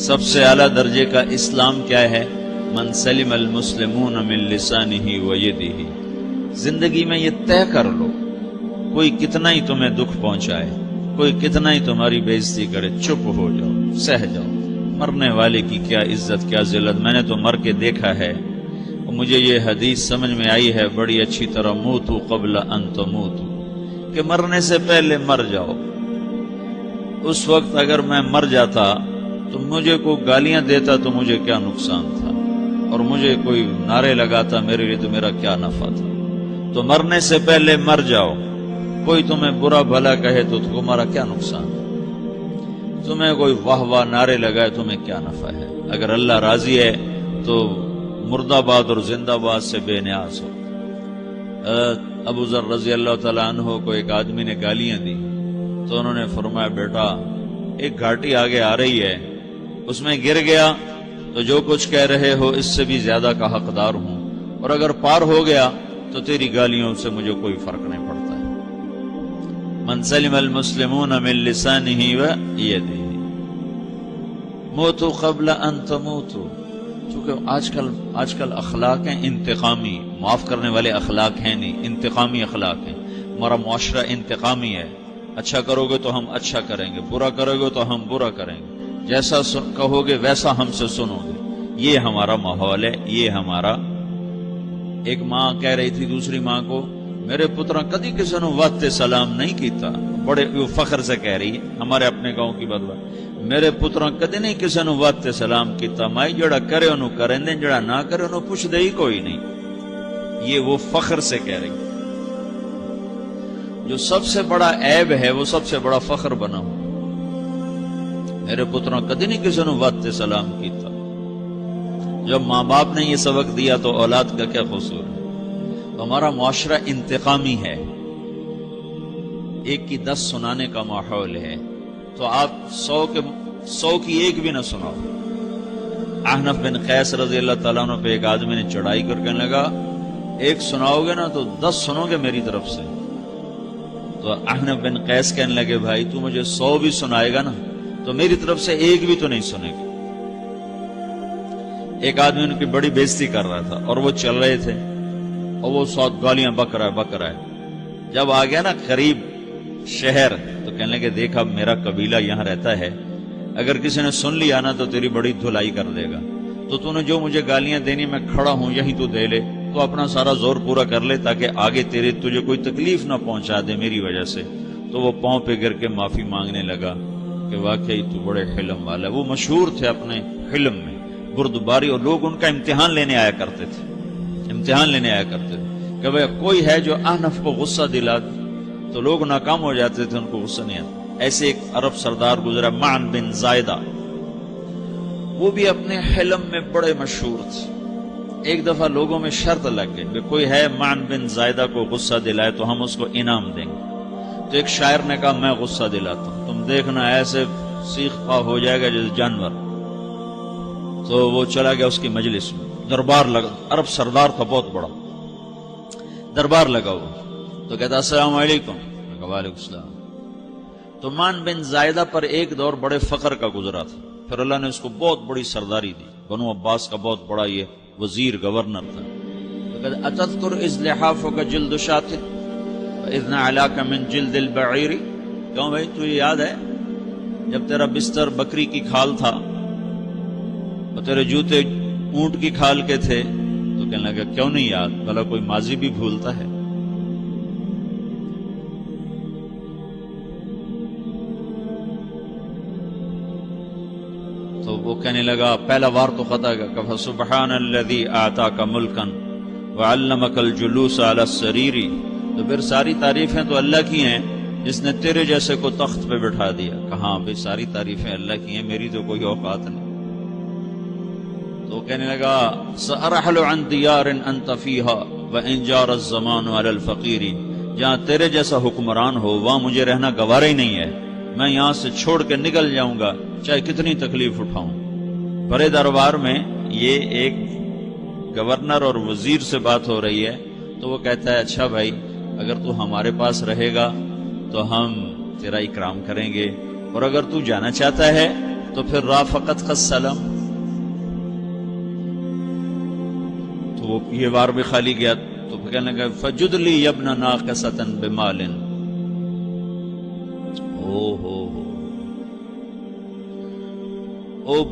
سب سے اعلیٰ درجے کا اسلام کیا ہے؟ من سلم المسلمون من لسانہ و یدہ۔ زندگی میں یہ طے کر لو، کوئی کتنا ہی تمہیں دکھ پہنچائے، کوئی کتنا ہی تمہاری بےعزتی کرے، چپ ہو جاؤ، سہ جاؤ۔ مرنے والے کی کیا عزت، کیا ذلت، میں نے تو مر کے دیکھا ہے، اور مجھے یہ حدیث سمجھ میں آئی ہے بڑی اچھی طرح، موتوا قبل ان تموتوا، کہ مرنے سے پہلے مر جاؤ۔ اس وقت اگر میں مر جاتا تو مجھے کوئی گالیاں دیتا تو مجھے کیا نقصان تھا، اور مجھے کوئی نعرے لگاتا میرے لیے تو میرا کیا نفع تھا۔ تو مرنے سے پہلے مر جاؤ، کوئی تمہیں برا بھلا کہے تو تمہارا کیا نقصان ہے، تمہیں کوئی واہ واہ نعرے لگائے تمہیں کیا نفع ہے۔ اگر اللہ راضی ہے تو مردہ باد اور زندہ باد سے بے نیاز ہو۔ ابو ذر رضی اللہ تعالیٰ عنہ کو ایک آدمی نے گالیاں دی تو انہوں نے فرمایا بیٹا ایک گھاٹی آگے آ رہی ہے، اس میں گر گیا تو جو کچھ کہہ رہے ہو اس سے بھی زیادہ کا حقدار ہوں، اور اگر پار ہو گیا تو تیری گالیوں سے مجھے کوئی فرق نہیں پڑتا ہے۔ من سلم المسلمون من لسانہ و یدہ موتوا قبل ان تموتوا۔ چونکہ آج کل اخلاق ہیں انتقامی، معاف کرنے والے اخلاق ہیں نہیں، انتقامی اخلاق ہیں۔ ہمارا معاشرہ انتقامی ہے، اچھا کرو گے تو ہم اچھا کریں گے، برا کرو گے تو ہم برا کریں گے، جیسا کہو گے ویسا ہم سے سنو گے۔ یہ ہمارا ماحول ہے، یہ ہمارا۔ ایک ماں کہہ رہی تھی دوسری ماں کو، میرے پترا کدی کسی نے وقت سلام نہیں کیتا، بڑے فخر سے کہہ رہی ہے، ہمارے اپنے گاؤں کی بات بات، میرے پترا کدی نہیں کسی نے وقت سلام کیتا، مائی جڑا کرے انہوں کریں دیں، جڑا نہ کرے انہوں پوچھ دے ہی کوئی نہیں۔ یہ وہ فخر سے کہہ رہی ہے۔ جو سب سے بڑا عیب ہے وہ سب سے بڑا فخر بنا ہو۔ میرے پترا کدی نہیں کسی نے وقت سلام کیتا۔ جب ماں باپ نے یہ سبق دیا تو اولاد کا کیا قصور ہے؟ تو ہمارا معاشرہ انتقامی ہے، ایک کی 10 سنانے کا ماحول ہے، تو آپ 100 کی ایک بھی نہ سناؤ۔ احنف بن قیس رضی اللہ تعالیٰ عنہ پہ ایک آدمی نے چڑھائی کر کہنے لگا ایک سناؤ گے نا تو 10 سنو گے میری طرف سے۔ تو احنف بن قیس کہنے لگے بھائی تو مجھے 100 بھی سنائے گا نا تو میری طرف سے ایک بھی تو نہیں سنے گا۔ ایک آدمی ان کی بڑی بےزتی کر رہا تھا اور وہ چل رہے تھے اور وہ 100 گالیاں بک رہا ہے۔ جب آ گیا نا قریب شہر تو کہنے لگے دیکھا میرا قبیلہ یہاں رہتا ہے، اگر کسی نے سن لیا نا تو تیری بڑی دھلائی کر دے گا، تو نے جو مجھے گالیاں دینی میں کھڑا ہوں یہیں تو دے لے، تو اپنا سارا زور پورا کر لے تاکہ آگے تجھے کوئی تکلیف نہ پہنچا دے میری وجہ سے۔ تو وہ پاؤں پہ گر کے معافی مانگنے لگا کہ واقعی تو بڑے حلم والا ہے۔ وہ مشہور تھے اپنے حلم میں، بردباری، اور لوگ ان کا امتحان لینے آیا کرتے تھے کہ بھئی کوئی ہے جو احنف کو غصہ دلا دے، تو لوگ ناکام ہو جاتے تھے، ان کو غصہ نہیں آتا۔ ایسے ایک عرب سردار گزرا معن بن زائدہ، وہ بھی اپنے حلم میں بڑے مشہور تھے۔ ایک دفعہ لوگوں میں شرط لگ گئی کہ کوئی ہے معن بن زائدہ کو غصہ دلائے تو ہم اس کو انعام دیں گے۔ تو ایک شاعر نے کہا میں غصہ دلاتا ہوں، تم دیکھنا ایسے سیخ پا ہو جائے گا جیسے جانور۔ تو وہ چلا گیا اس کی مجلس میں، دربار لگا، عرب سردار تھا بہت بڑا، دربار لگا ہوا، تو کہتا السلام علیکم، وعلیکم السلام۔ تو معن بن زائدہ پر ایک دور بڑے فقر کا گزرا تھا، پھر اللہ نے اس کو بہت بڑی سرداری دی، بنو عباس کا بہت بڑا یہ وزیر گورنر تھا۔ تو کہتا اتذکر اذ لحافک جلد شاۃ واذ نعلاک من جلد البعیر، کیوں بھائی تجھے یاد ہے جب تیرا بستر بکری کی کھال تھا اور تیرے جوتے اونٹ کی کھال کے تھے؟ تو کہنے لگا کیوں نہیں یاد، بھلا کوئی ماضی بھی بھولتا ہے؟ تو وہ کہنے لگا پہلا وار تو خطا گا کہ سبحان الذی اعطاک ملکا وعلمک الجلوس علی السریر، تو پھر ساری تعریفیں تو اللہ کی ہیں جس نے تیرے جیسے کو تخت پہ بٹھا دیا۔ کہاں بھئی ساری تعریفیں اللہ کی ہیں، میری تو کوئی اوقات نہیں۔ تو کہنے لگا سأرحل عن دیار انت فیہا وان جار الزمان علی الفقیر، جہاں تیرے جیسا حکمران ہو وہاں مجھے رہنا گوارا ہی نہیں ہے، میں یہاں سے چھوڑ کے نکل جاؤں گا چاہے کتنی تکلیف اٹھاؤں۔ بڑے دربار میں یہ ایک گورنر اور وزیر سے بات ہو رہی ہے، تو وہ کہتا ہے اچھا بھائی اگر تو ہمارے پاس رہے گا تو ہم تیرا اکرام کریں گے، اور اگر تو جانا چاہتا ہے تو پھر رافقت کا سلام، تو وہ یہ بار بھی خالی گیا تو کہنے لگا فجد لی ابن ناقصۃ بمال، او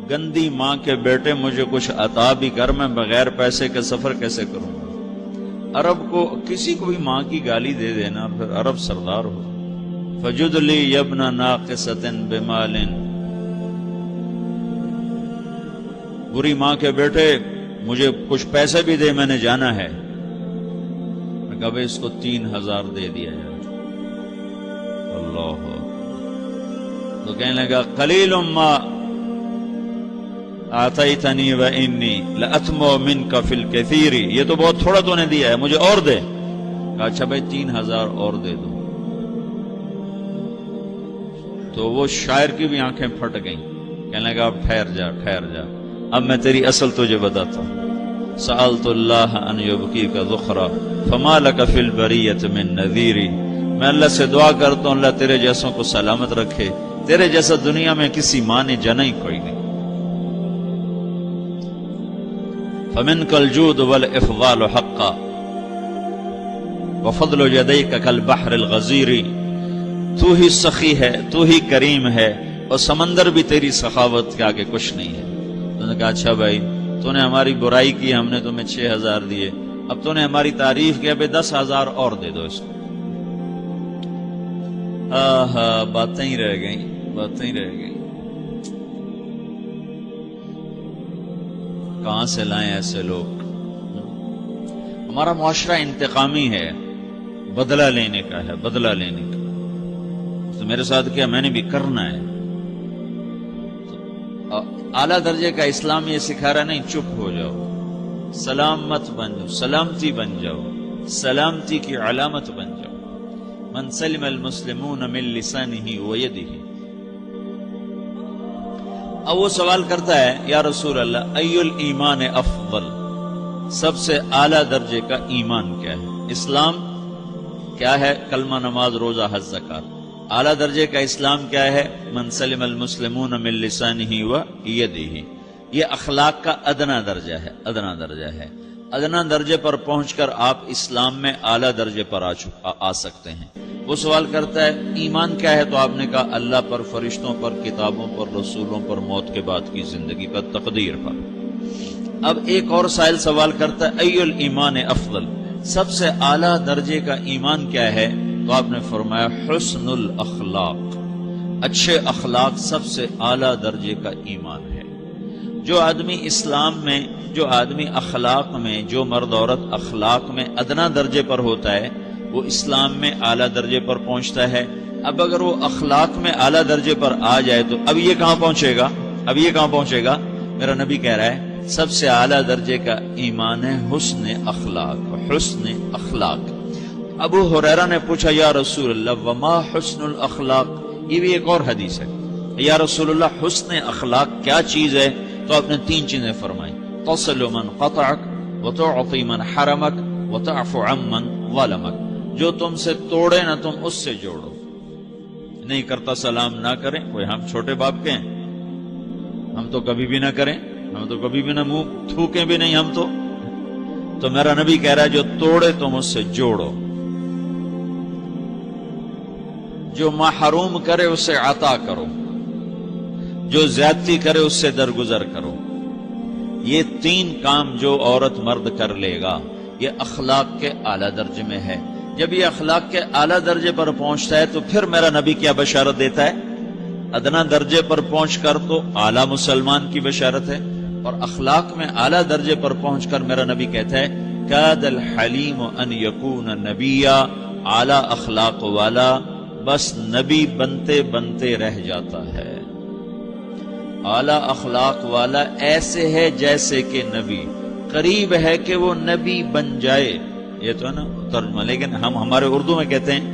گندی ماں کے بیٹے مجھے کچھ عطا بھی کر، میں بغیر پیسے کے سفر کیسے کروں گا؟ عرب کو کسی کو بھی ماں کی گالی دے دینا پھر عرب سردار ہو۔ فجد لی ابن ناقصۃ بمال، بری ماں کے بیٹے مجھے کچھ پیسے بھی دے، میں نے جانا ہے۔ میں کہا بھائی اس کو 3000 دے دیا جائے۔ اللہ، تو کہنے لگا قلیل ما آتیتنی و انی لأطمع منک فی الکثیر، یہ تو بہت تھوڑا تو نے دیا ہے، مجھے اور دے۔ کہا اچھا بھائی 3000 اور دے دو۔ تو وہ شاعر کی بھی آنکھیں پھٹ گئیں، کہنے لگا اب ٹھہر جا ٹھہر جا، اب میں تیری اصل تجھے بتاتا ہوں۔ سألت اللہ ان یبکیک ذخرا فما لک فی البریۃ من نذیر، میں اللہ سے دعا کرتا ہوں اللہ تیرے جیسوں کو سلامت رکھے، تیرے جیسا دنیا میں کسی ماں نے جنا ہی کوئی نہیں۔ فمنک الجود والافضال حقا وفضل یدیک کالبحر الغزیر، تو ہی سخی ہے، تو ہی کریم ہے، اور سمندر بھی تیری سخاوت کے آگے کچھ نہیں ہے۔ تو نے کہا اچھا بھائی تو نے ہماری برائی کی، ہم نے تمہیں 6000 دیے، اب تو نے ہماری تعریف کی، اب 10,000 اور دے دو اس کو۔ باتیں ہی رہ گئیں، باتیں ہی رہ گئیں۔ کہاں سے لائیں ایسے لوگ؟ ہمارا معاشرہ انتقامی ہے، بدلہ لینے کا ہے، بدلہ لینے کا۔ تو میرے ساتھ کیا میں نے بھی کرنا ہے۔ اعلیٰ درجے کا اسلام یہ سکھا رہا نہیں چپ ہو جاؤ، سلام مت بن جاؤ، سلامتی بن جاؤ، سلامتی کی علامت بن جاؤ۔ من سلم المسلمون من لسانہ ویدہ۔ اب وہ سوال کرتا ہے یا رسول اللہ ای الایمان افضل، سب سے اعلیٰ درجے کا ایمان کیا ہے؟ اسلام کیا ہے؟ کلمہ، نماز، روزہ، حج، زکات۔ اعلیٰ درجے کا اسلام کیا ہے؟ من سلم المسلمون من لسانہ و یدہ۔ یہ اخلاق کا ادنا درجہ ہے، ادنا درجہ ہے۔ ادنا درجے پر پہنچ کر آپ اسلام میں اعلیٰ درجے پر آ سکتے ہیں۔ وہ سوال کرتا ہے ایمان کیا ہے؟ تو آپ نے کہا اللہ پر، فرشتوں پر، کتابوں پر، رسولوں پر، موت کے بعد کی زندگی پر، تقدیر پر۔ اب ایک اور سائل سوال کرتا ہے ای الایمان افضل، سب سے اعلیٰ درجے کا ایمان کیا ہے؟ تو آپ نے فرمایا حسن الاخلاق، اچھے اخلاق سب سے اعلیٰ درجے کا ایمان ہے۔ جو آدمی اسلام میں، جو آدمی اخلاق میں، جو مرد عورت اخلاق میں ادنا درجے پر ہوتا ہے وہ اسلام میں اعلیٰ درجے پر پہنچتا ہے۔ اب اگر وہ اخلاق میں اعلیٰ درجے پر آ جائے تو اب یہ کہاں پہنچے گا؟ اب یہ کہاں پہنچے گا؟ میرا نبی کہہ رہا ہے سب سے اعلیٰ درجے کا ایمان ہے حسن اخلاق، حسن اخلاق۔ ابو ہریرہ نے پوچھا یا رسول اللہ وما حسن الاخلاق، یہ بھی ایک اور حدیث ہے، یا رسول اللہ حسن اخلاق کیا چیز ہے؟ تو آپ نے 3 چیزیں فرمائی، تصل من قطعک وتعطی من حرمک وتعفو عمن ظلمک، جو تم سے توڑے نہ تم اس سے جوڑو، نہیں کرتا سلام نہ کریں، کوئی ہم چھوٹے باپ کے ہیں، ہم تو کبھی بھی نہ کریں، ہم تو کبھی بھی نہ منہ تھوکیں بھی نہیں ہم تو میرا نبی کہہ رہا ہے جو توڑے تم اس سے جوڑو، جو محروم کرے اسے عطا کرو، جو زیادتی کرے اس سے درگزر کرو۔ یہ 3 کام جو عورت مرد کر لے گا یہ اخلاق کے اعلیٰ درجے میں ہے۔ جب یہ اخلاق کے اعلیٰ درجے پر پہنچتا ہے تو پھر میرا نبی کیا بشارت دیتا ہے؟ ادنا درجے پر پہنچ کر تو اعلیٰ مسلمان کی بشارت ہے، اور اخلاق میں اعلیٰ درجے پر پہنچ کر میرا نبی کہتا ہے کاد الحلیم ان یکون نبیا، اعلیٰ اخلاق والا بس نبی بنتے بنتے رہ جاتا ہے۔ اعلیٰ اخلاق والا ایسے ہے جیسے کہ نبی، قریب ہے کہ وہ نبی بن جائے، یہ تو ہے نا ترجمہ، لیکن ہم ہمارے اردو میں کہتے ہیں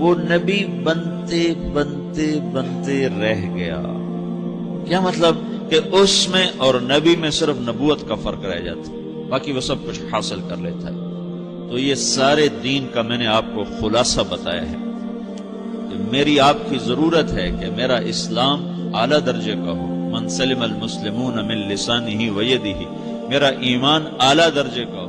وہ نبی بنتے بنتے بنتے رہ گیا۔ کیا مطلب؟ کہ اس میں اور نبی میں صرف نبوت کا فرق رہ جاتا ہے، باقی وہ سب کچھ حاصل کر لیتا ہے۔ تو یہ سارے دین کا میں نے آپ کو خلاصہ بتایا ہے کہ میری آپ کی ضرورت ہے کہ میرا اسلام اعلیٰ درجے کا ہو، من سلم المسلمون من لسانہ و یدہ، میرا ایمان اعلیٰ درجے کا